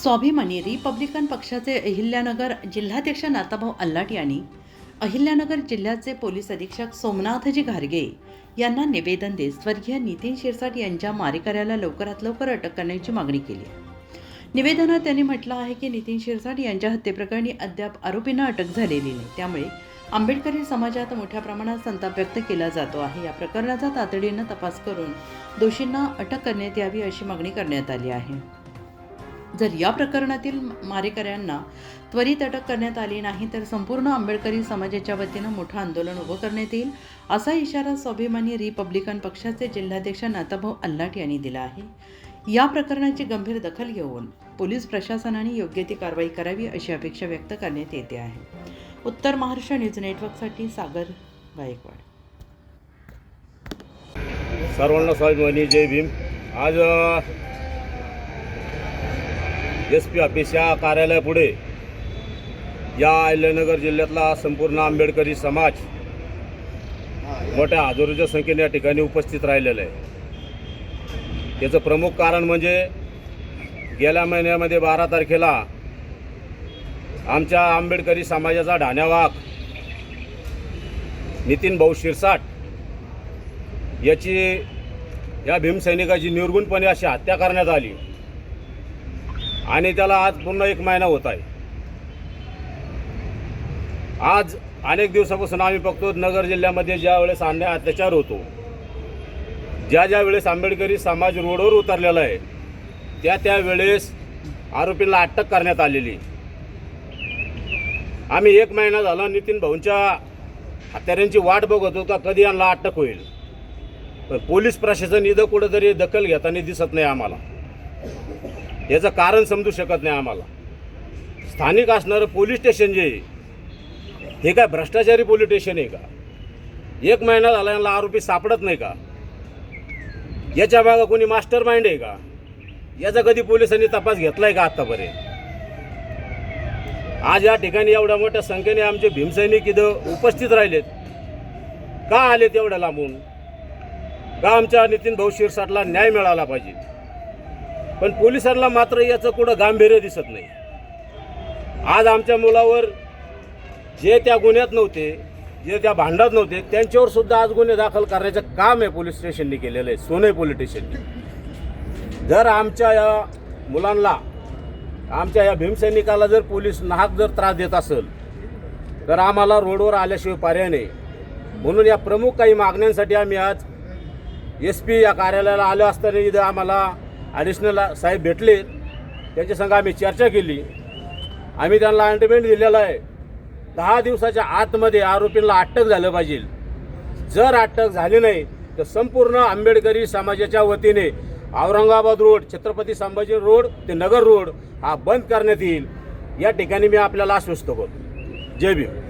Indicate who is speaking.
Speaker 1: स्वाभिमानी रिपब्लिकन पक्षाचे अहिल्यानगर जिल्हाध्यक्ष नाथाभाऊ अल्लाट यांनी अहिल्यानगर जिल्ह्याचे पोलीस अधीक्षक सोमनाथजी घारगे यांना निवेदन देत स्वर्गीय नितीन शिरसाट यांच्या मारेकऱ्याला लवकरात लवकर अटक करण्याची मागणी केली आहे। निवेदनात त्यांनी म्हटलं आहे की नितीन शिरसाट यांच्या हत्येप्रकरणी अद्याप आरोपींना अटक झालेली नाही, त्यामुळे आंबेडकरी समाजात मोठ्या प्रमाणात संताप व्यक्त केला जातो आहे। या प्रकरणाचा तातडीनं तपास करून दोषींना अटक करण्यात यावी अशी मागणी करण्यात आली आहे। जर या प्रकरणातील मारेकऱ्यांना त्वरित अटक करण्यात आली नाही तर संपूर्ण आंबेडकरी समाजाच्या वतीनं मोठं आंदोलन उभं करण्यात येईल, असा इशारा स्वाभिमानी रिपब्लिकन पक्षाचे जिल्हाध्यक्ष नाथाभाऊ अल्लाट यांनी दिला आहे। या प्रकरणाची गंभीर दखल घेऊन पोलीस प्रशासनाने योग्य ती कारवाई करावी अशी अपेक्षा व्यक्त करण्यात येते आहे। उत्तर महाराष्ट्र न्यूज नेटवर्कसाठी सागर गायकवाड।
Speaker 2: सर्वांना स्वाभिमानी जय भीम। आज SP ऑफिस या कार्यालयापुढे या अहिल्यानगर जिल्ह्यातला संपूर्ण आंबेडकरी समाज मोठ्या हजारोच्या संख्येने या ठिकाणी उपस्थित राहिलेला आहे। याचं प्रमुख कारण म्हणजे गेल्या महिन्यामध्ये 12 तारखेला आमच्या आंबेडकरी समाजाचा ढाण्यावाग नितीन भाऊ शिरसाट याची या भीमसैनिकाची निर्गुणपणे अशी हत्या करण्यात आली आणि त्याला आज पूर्ण 1 महिना होत आहे। आज अनेक दिवसापासून आम्ही बघतो नगर जिल्ह्यामध्ये ज्या वेळेस अन्याय अत्याचार होतो, ज्या वेळेस आंबेडकरी समाज रोडवर उतरलेला आहे त्या वेळेस आरोपींना अटक करण्यात आलेली। आम्ही 1 महिना झाला नितीन भाऊंच्या हत्यारांची वाट बघत होतो का कधी यांना अटक होईल, पण पोलीस प्रशासन इथं कुठंतरी दखल घेताना दिसत नाही आम्हाला। याचं कारण समजू शकत नाही आम्हाला। स्थानिक असणारं पोलीस स्टेशन जे हे काय भ्रष्टाचारी पोलीस स्टेशन आहे का? 1 महिना झाला यांना आरोपी सापडत नाही का? याच्या मागं कोणी मास्टर माइंड आहे का? याचा कधी पोलिसांनी तपास घेतलाय का आतापर्यंत? आज या ठिकाणी एवढ्या मोठ्या संख्येने आमचे भीमसैनिक इथं उपस्थित राहिलेत का? आलेत एवढ्या लांबून का? आमच्या नितीन भाऊ शिरसाटला न्याय मिळाला पाहिजे, पण पोलिसांना मात्र याचं कुठं गांभीर्य दिसत नाही। आज आमच्या मुलावर जे त्या गुन्ह्यात नव्हते, जे त्या भांडणात नव्हते, त्यांच्यावर सुद्धा आज गुन्हे दाखल करण्याचं काम आहे पोलीस स्टेशनने केलेलं आहे, सोनई पोलीस स्टेशनने। जर आमच्या या मुलांना, आमच्या या भीमसैनिकाला जर पोलीस नाहक जर त्रास देत असेल तर आम्हाला रोडवर आल्याशिवाय पर्याय नाही। म्हणून या प्रमुख काही मागण्यांसाठी आम्ही आज SP या कार्यालयाला आलो असताना इथं आम्हाला ॲडिशनल साहेब भेटले, त्यांच्या संग आम्ही चर्चा केली। आम्ही त्यांना अँडमेंट दिलेला आहे 10 दिवसाच्या आतमध्ये आरोपींना अटक झालं पाहिजे। जर अटक झाली नाही तर संपूर्ण आंबेडकरी समाजाच्या वतीने औरंगाबाद रोड, छत्रपती संभाजी रोड ते नगर रोड हा बंद करण्यात येईल। या ठिकाणी मी आपल्याला आश्वस्त करतो। जय भीम।